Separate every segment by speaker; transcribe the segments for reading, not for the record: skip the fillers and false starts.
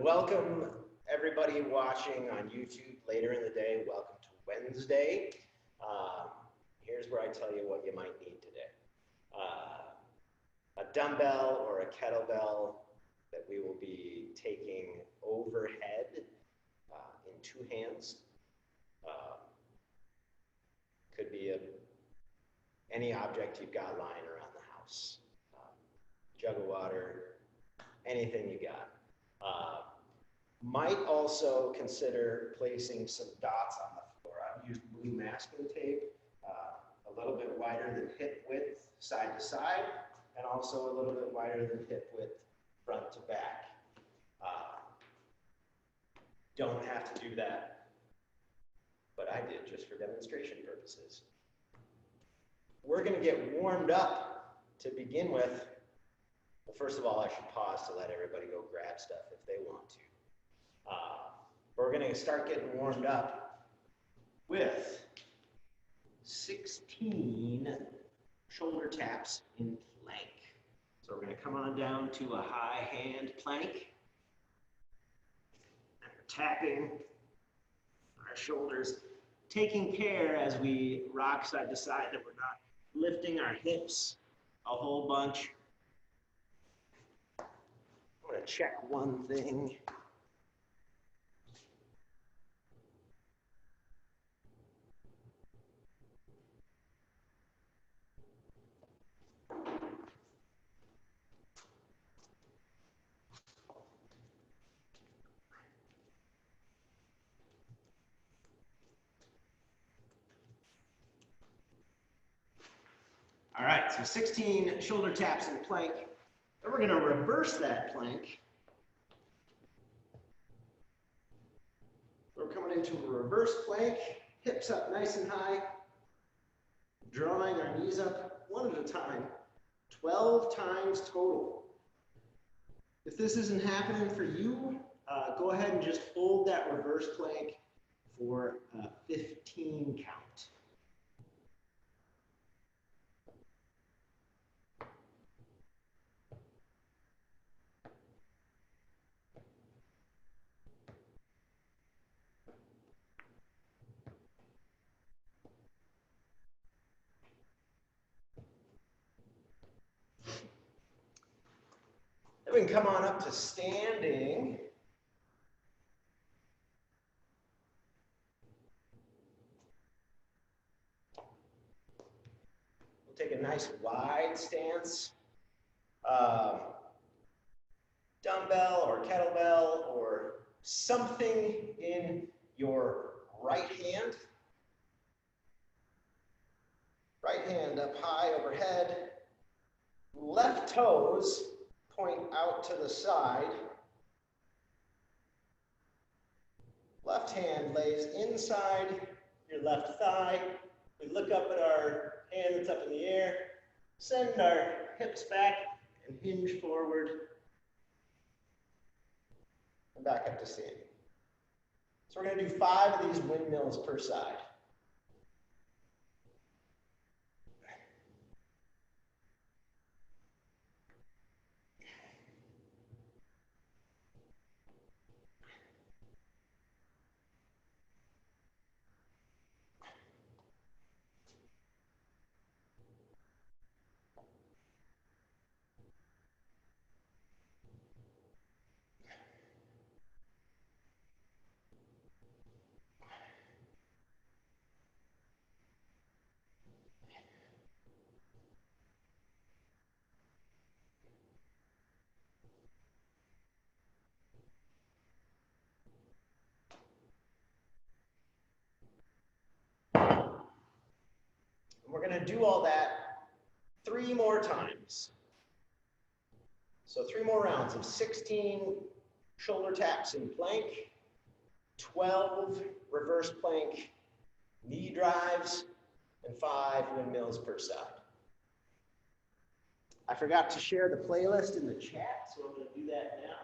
Speaker 1: Welcome everybody watching on YouTube later in the day. Welcome to Wednesday. Here's where I tell you what you might need today. A dumbbell or a kettlebell that we will be taking overhead in two hands. Could be any object you've got lying around the house. Jug of water, anything you got. Might also consider placing some dots on the floor. I've used blue masking tape, a little bit wider than hip width side to side, and also a little bit wider than hip width front to back. Don't have to do that, but I did just for demonstration purposes. We're going to get warmed up to begin with. Well, first of all, I should pause to let everybody go grab stuff if they want to. We're going to start getting warmed up with 16 shoulder taps in plank. So we're going to come on down to a high hand plank. And we're tapping our shoulders, taking care as we rock side to side that we're not lifting our hips a whole bunch. I'm going to check one thing. All right, so 16 shoulder taps in plank. Then we're going to reverse that plank. We're coming into a reverse plank, hips up nice and high, drawing our knees up one at a time, 12 times total. If this isn't happening for you, go ahead and just hold that reverse plank for a 15 count. Then we can come on up to standing. We'll take a nice wide stance. Dumbbell or kettlebell or something in your right hand. Right hand up high overhead. Left toes point out to the side. Left hand lays inside your left thigh. We look up at our hand that's up in the air, send our hips back and hinge forward and back up to standing. So we're going to do 5 of these windmills per side. We're going to do all that 3 more times. So 3 more rounds of 16 shoulder taps in plank, 12 reverse plank knee drives, and 5 windmills per side. I forgot to share the playlist in the chat, so I'm going to do that now.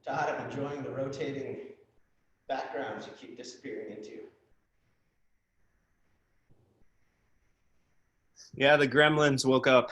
Speaker 1: Todd, I'm enjoying the rotating backgrounds you keep disappearing into.
Speaker 2: Yeah, the gremlins woke up.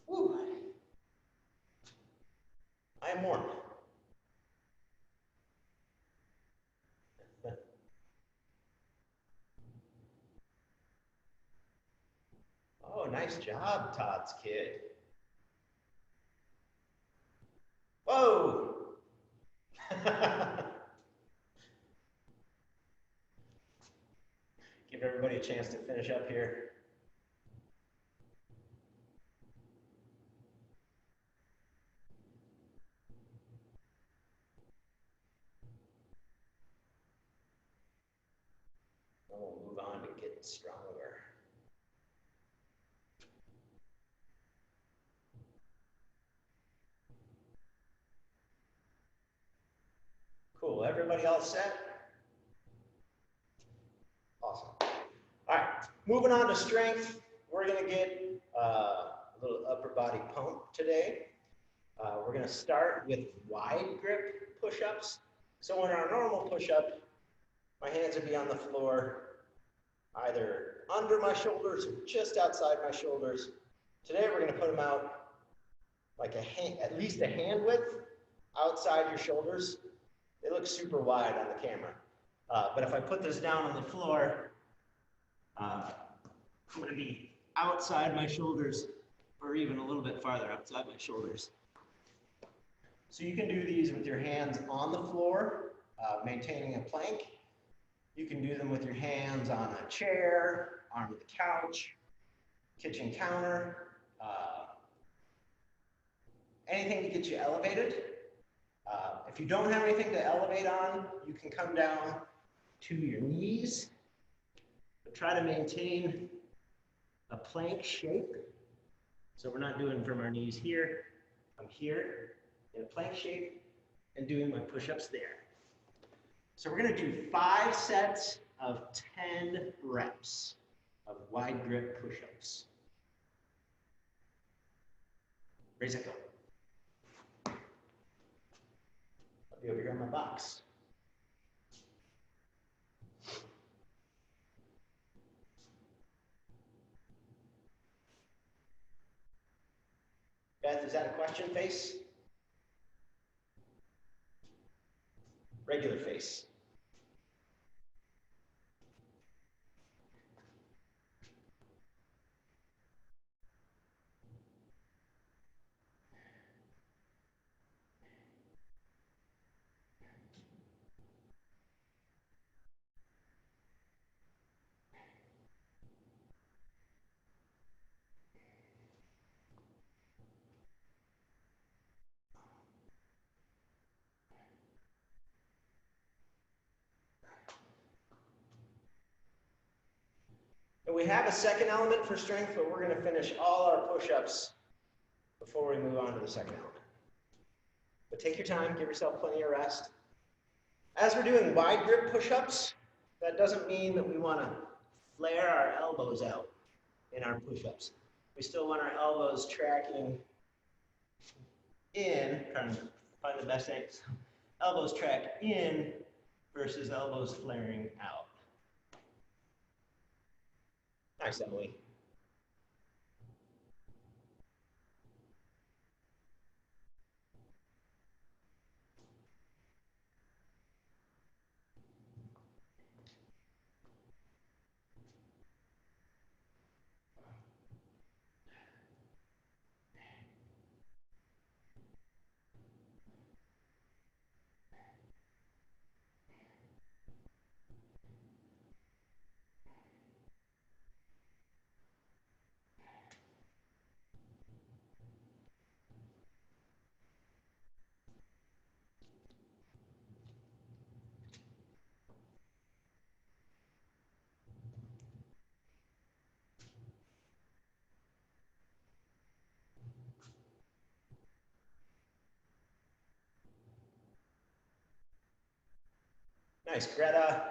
Speaker 1: Woo. I am warm. Oh, nice job, Todd's kid. Whoa! Give everybody a chance to finish up here. And we'll move on to getting stronger. Cool, everybody all set? Awesome. All right, moving on to strength. We're gonna get a little upper body pump today. We're gonna start with wide grip push-ups. So in our normal push-up, my hands would be on the floor, either under my shoulders or just outside my shoulders. Today we're gonna put them out like at least a hand width outside your shoulders. They look super wide on the camera. But if I put this down on the floor, I'm going to be outside my shoulders or even a little bit farther outside my shoulders. So you can do these with your hands on the floor, maintaining a plank. You can do them with your hands on a chair, on the couch, kitchen counter, anything to get you elevated. If you don't have anything to elevate on, you can come down to your knees. But try to maintain a plank shape. So we're not doing from our knees here. I'm here in a plank shape and doing my push-ups there. So we're going to do 5 sets of 10 reps of wide grip push-ups. Raise it, go. I'll be over here on my box. Beth, is that a question face? regular face. And we have a second element for strength, but we're going to finish all our push-ups before we move on to the second element. But take your time, give yourself plenty of rest. As we're doing wide grip push-ups, that doesn't mean that we want to flare our elbows out in our push-ups. We still want our elbows tracking in, trying to find the best angle. Elbows track in versus elbows flaring out. Nice, Emily. Nice, Greta.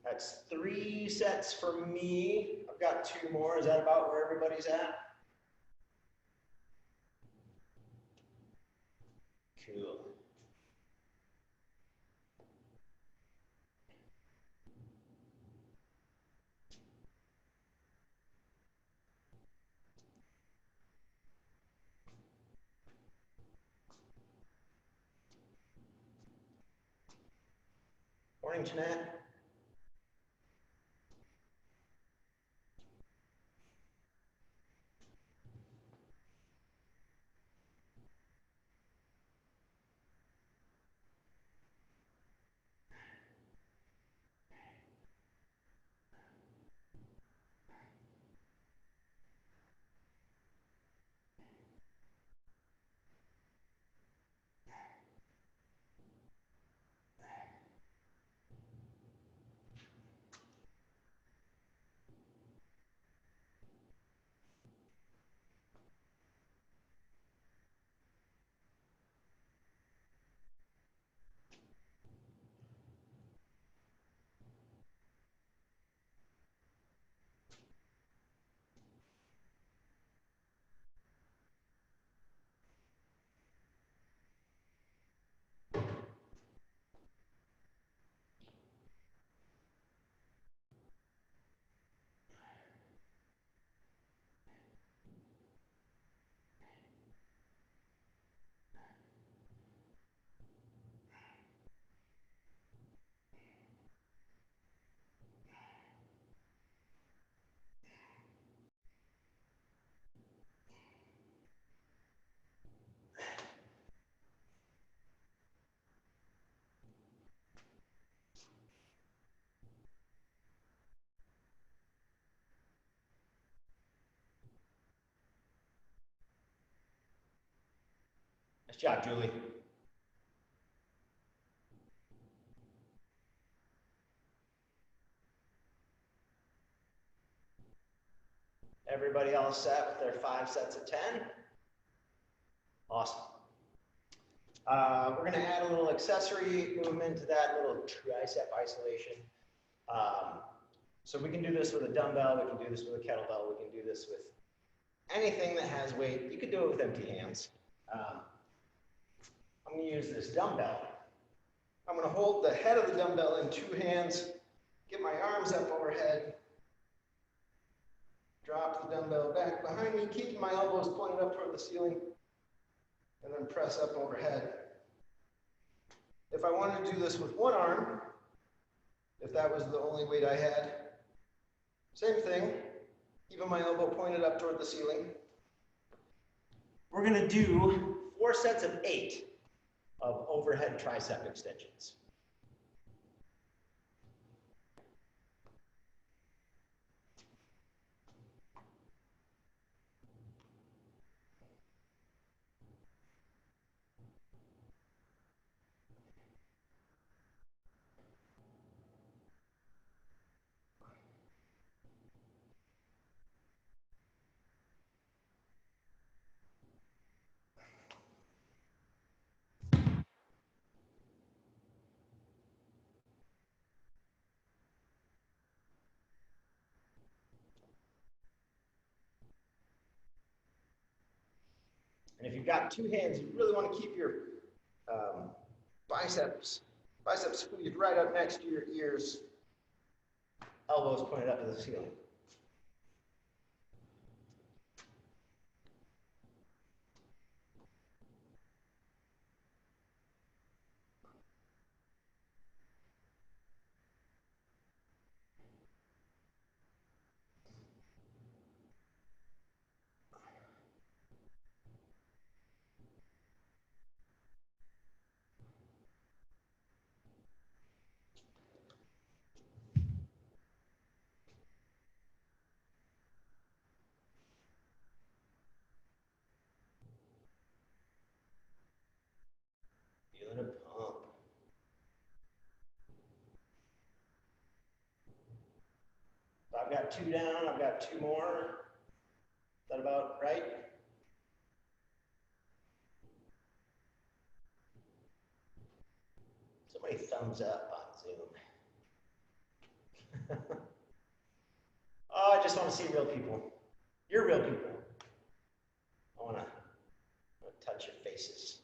Speaker 1: That's 3 sets for me. I've got 2 more. Is that about where everybody's at? Cool. Morning, Jeanette. Nice job, Julie. Everybody all set with their 5 sets of 10? Awesome. We're going to add a little accessory movement to that, little tricep isolation. So we can do this with a dumbbell, we can do this with a kettlebell, we can do this with anything that has weight. You could do it with empty hands. I'm going to use this dumbbell. I'm going to hold the head of the dumbbell in 2 hands, get my arms up overhead, drop the dumbbell back behind me, keeping my elbows pointed up toward the ceiling, and then press up overhead. If I wanted to do this with one arm, if that was the only weight I had, same thing, even my elbow pointed up toward the ceiling. We're going to do 4 sets of 8 of overhead tricep extensions. And if you've got 2 hands, you really want to keep your biceps squeezed right up next to your ears, elbows pointed up to the ceiling. Feeling a pump. So I've got 2 down, I've got 2 more. Is that about right? Somebody thumbs up on Zoom. Oh, I just want to see real people. You're real people. I want to touch your faces.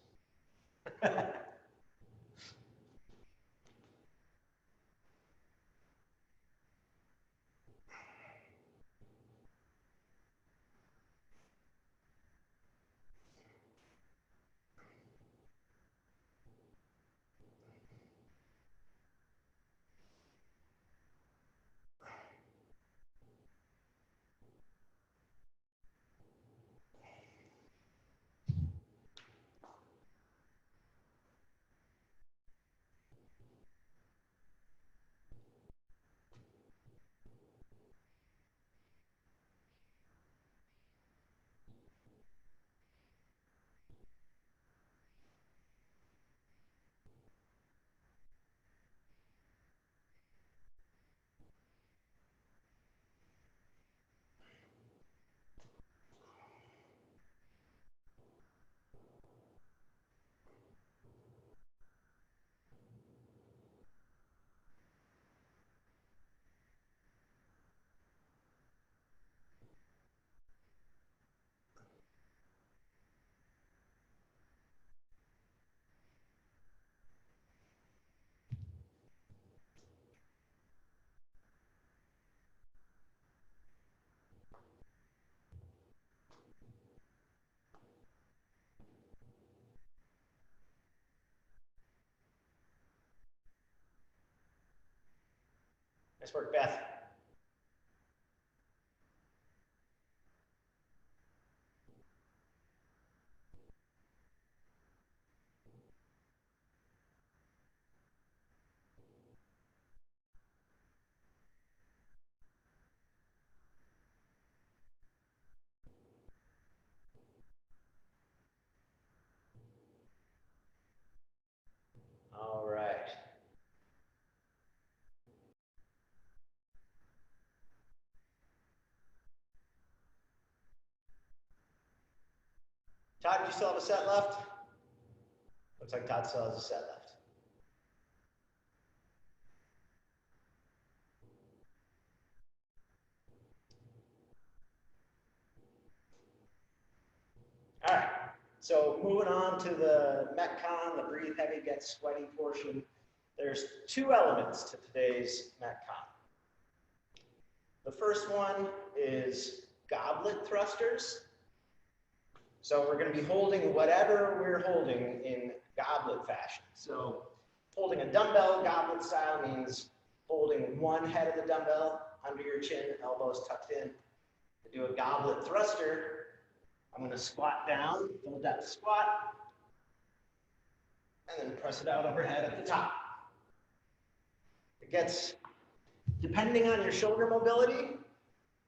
Speaker 1: Nice work, Beth. All right. Todd, do you still have a set left? Looks like Todd still has a set left. All right, so moving on to the Metcon, the breathe heavy, get sweaty portion. There's two elements to today's Metcon. The first one is goblet thrusters. So we're going to be holding whatever we're holding in goblet fashion. So holding a dumbbell goblet style means holding one head of the dumbbell under your chin, elbows tucked in. To do a goblet thruster, I'm going to squat down, hold that squat, and then press it out overhead at the top. It gets, depending on your shoulder mobility,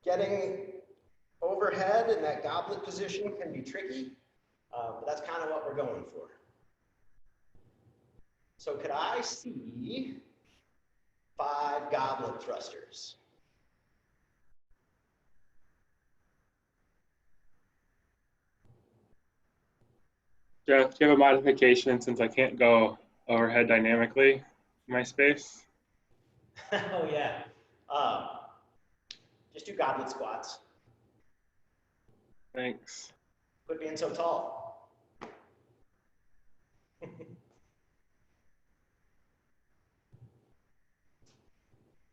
Speaker 1: getting overhead in that goblet position can be tricky, but that's kind of what we're going for. So could I see 5 goblet thrusters?
Speaker 3: Jeff, do you have a modification since I can't go overhead dynamically in my space?
Speaker 1: Oh yeah. Just do goblet squats.
Speaker 3: Thanks.
Speaker 1: Quit being so tall.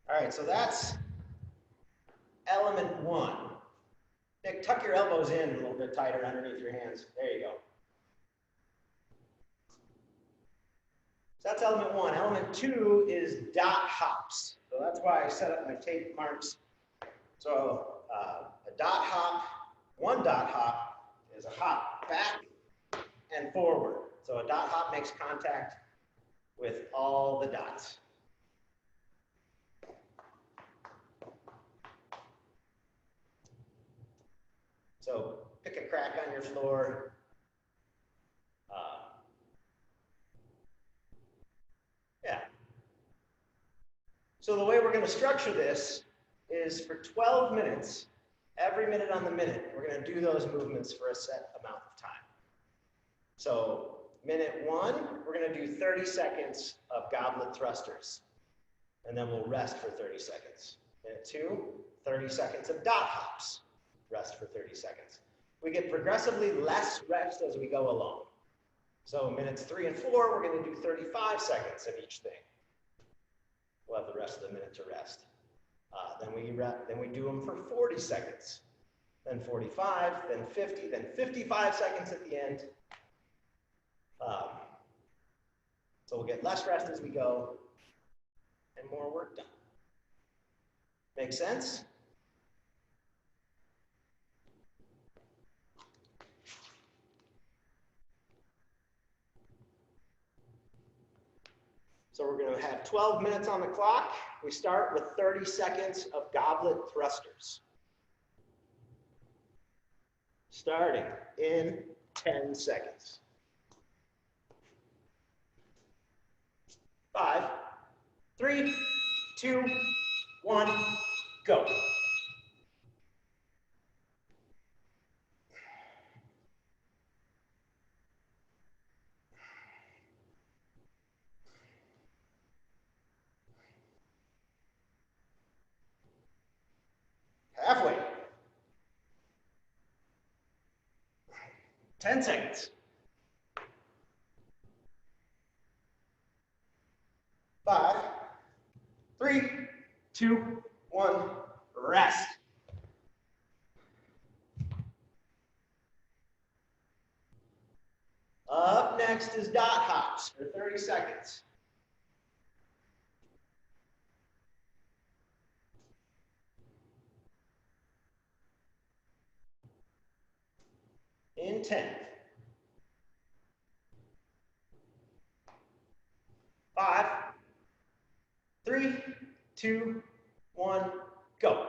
Speaker 1: All right, so that's element 1. Nick, tuck your elbows in a little bit tighter underneath your hands. There you go. So that's element 1. Element 2 is dot hops. So that's why I set up my tape marks. So a dot hop, one dot hop is a hop back and forward. So a dot hop makes contact with all the dots. So pick a crack on your floor. Yeah. So the way we're going to structure this is for 12 minutes, every minute on the minute, we're going to do those movements for a set amount of time. So minute 1, we're going to do 30 seconds of goblet thrusters, and then we'll rest for 30 seconds. Minute 2, 30 seconds of dot hops, rest for 30 seconds. We get progressively less rest as we go along. So minutes 3 and 4, we're going to do 35 seconds of each thing. We'll have the rest of the minute to rest. Then we do them for 40 seconds, then 45, then 50, then 55 seconds at the end. So we'll get less rest as we go and more work done. Make sense? So we're going to have 12 minutes on the clock. We start with 30 seconds of goblet thrusters. Starting in 10 seconds. 5, 3, 2, 1, go. Halfway. 10 seconds. 5, 3, 2, 1, rest. Up next is dot hops for 30 seconds. In 10. 5, 3, 2, 1, go.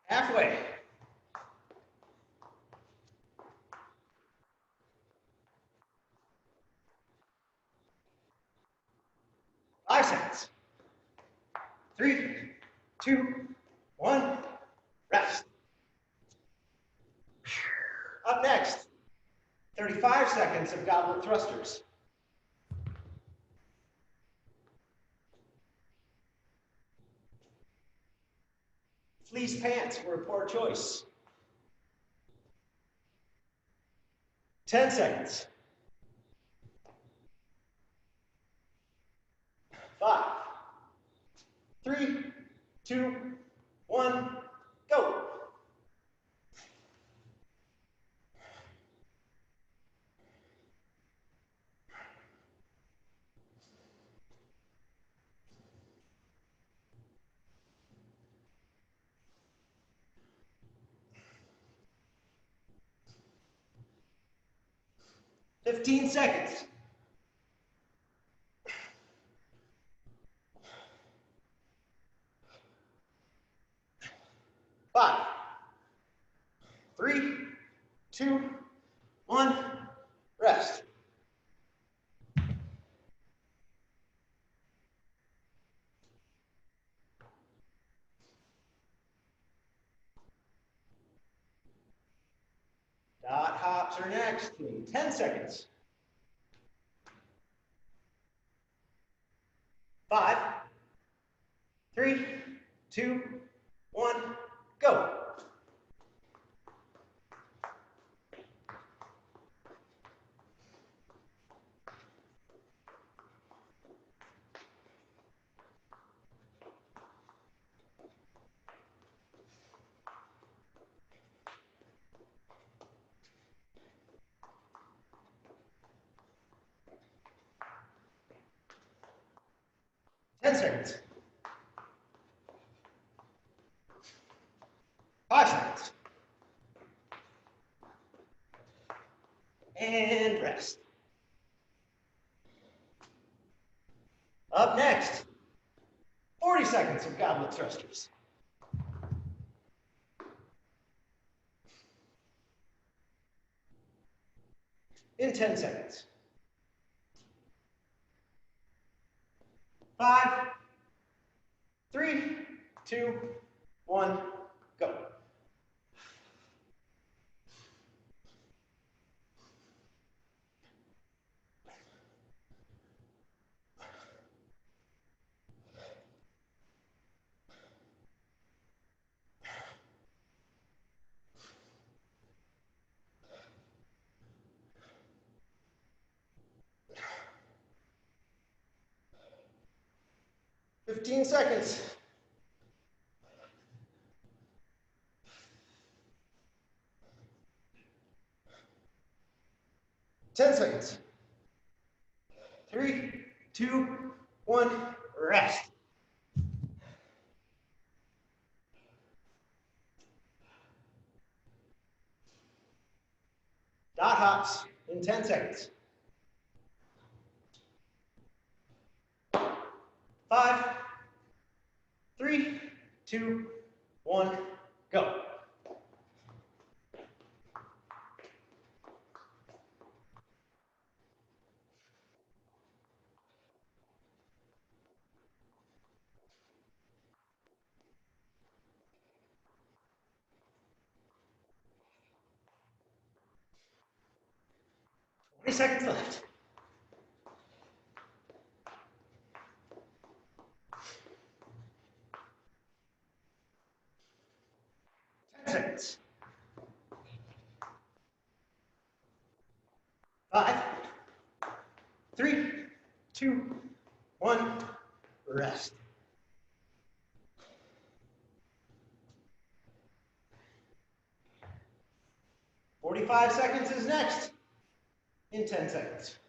Speaker 1: Halfway. 5 seconds. 3, 2, 1, rest. Up next, 35 seconds of goblet thrusters. Fleece pants were a poor choice. 10 seconds. 5, 3, 2, 1, go. Fifteen seconds. 5, 3, 2, 1, rest. Dot hops are next in 10 seconds. 5, 3, 2, 1, go. Ten seconds. 5 seconds. And rest. Up next, 40 seconds of goblet thrusters. In 10 seconds. 5, 3, 2, 1, go. Fifteen seconds. 10 seconds. 3, 2, 1, rest. Dot hops in 10 seconds. 5, 3, 2, 1, go. Seconds left. 10 seconds. 5, 3, 2, 1, rest. "45 seconds is next in 10 seconds.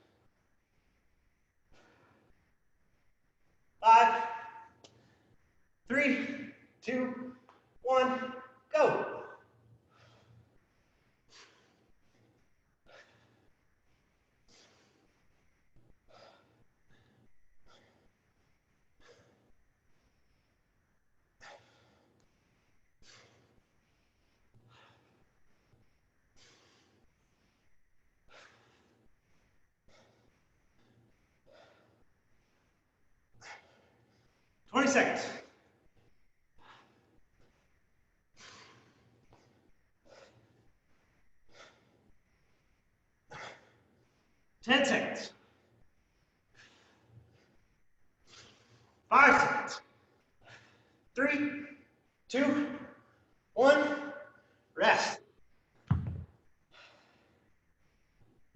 Speaker 1: 5, 3, 2, 1, go. seconds. 10 seconds. 5 seconds. 3, 2, 1, rest.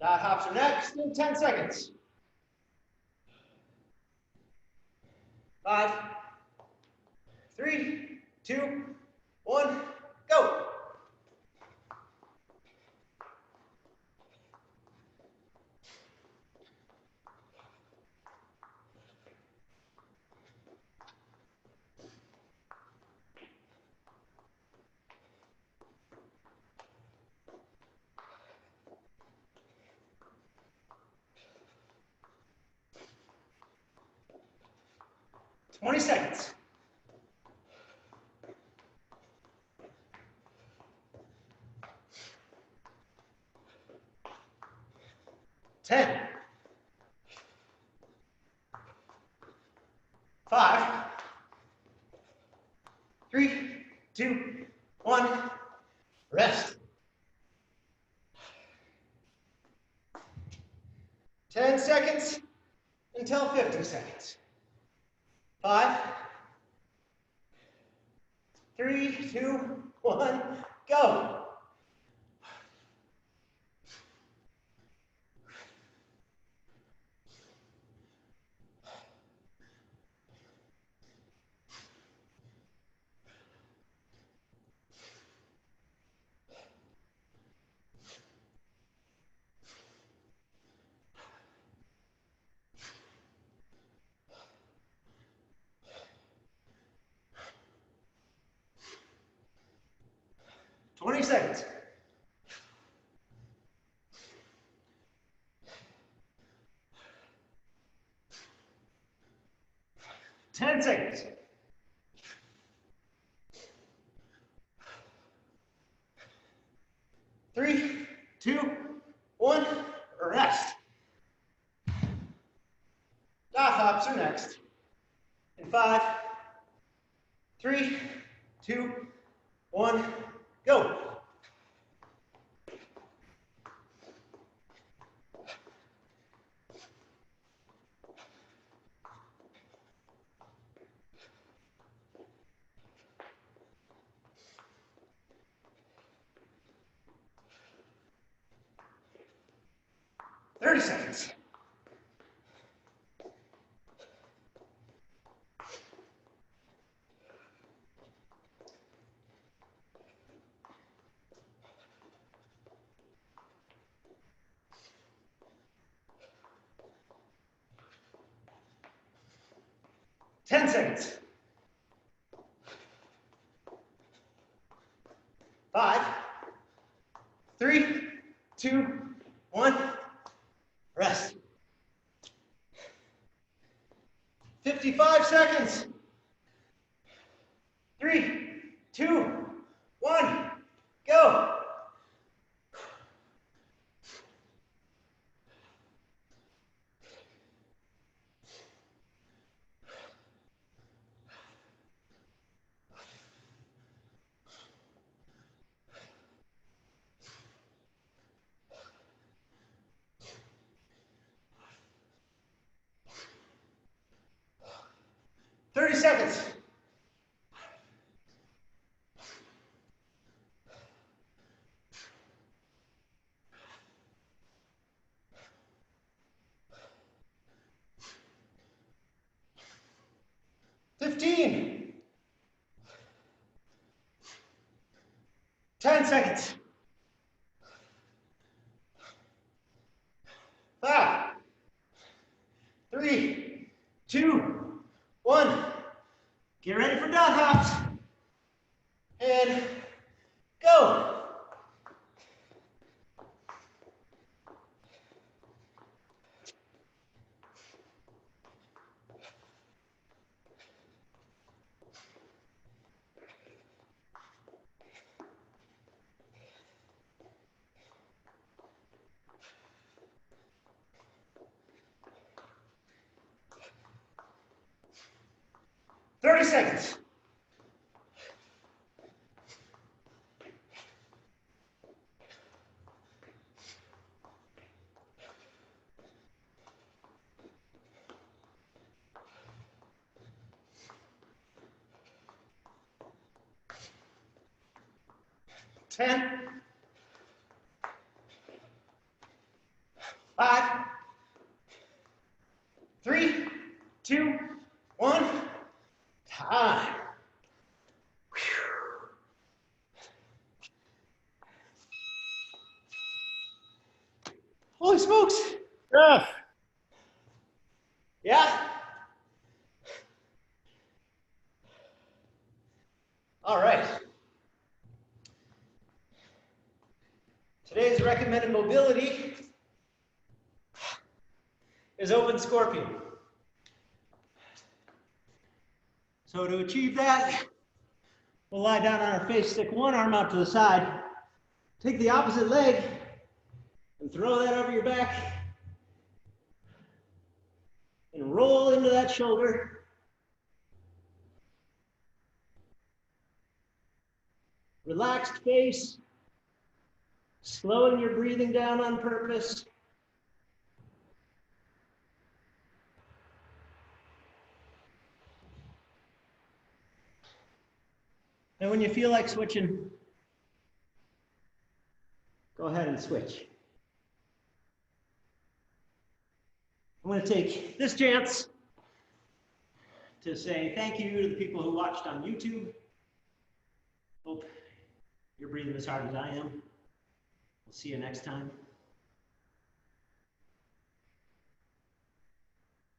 Speaker 1: Dot hops are next in 10 seconds. 5, 3, 2, 1, go. Twenty seconds. 10. 5, 3, 2, 1, rest. 10 seconds until 50 seconds. 5, 3, 2, 1, go. Twenty seconds. 10 seconds. 3, 2, 1, rest. Dot hops are next. In 5, 3, 2, 1, go. Thirty seconds. 10 seconds. 5, 3, 2, 1, rest. 55 seconds. 3, 2, 1, go. Thirty seconds. 15. 10 seconds. 5, 3, 2, 1. Get ready for dot hops. And go. 30 seconds. Ten, 5, 3, 2, 1, time. Holy smokes.
Speaker 2: Ah,
Speaker 1: Yeah? All right. Today's recommended mobility is open scorpion. So to achieve that, we'll lie down on our face, stick one arm out to the side, take the opposite leg, and throw that over your back, and roll into that shoulder. Relaxed face, slowing your breathing down on purpose. And when you feel like switching, go ahead and switch. I'm going to take this chance to say thank you to the people who watched on YouTube. Hope you're breathing as hard as I am. We'll see you next time.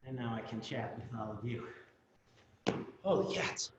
Speaker 1: And now I can chat with all of you. Holy cats.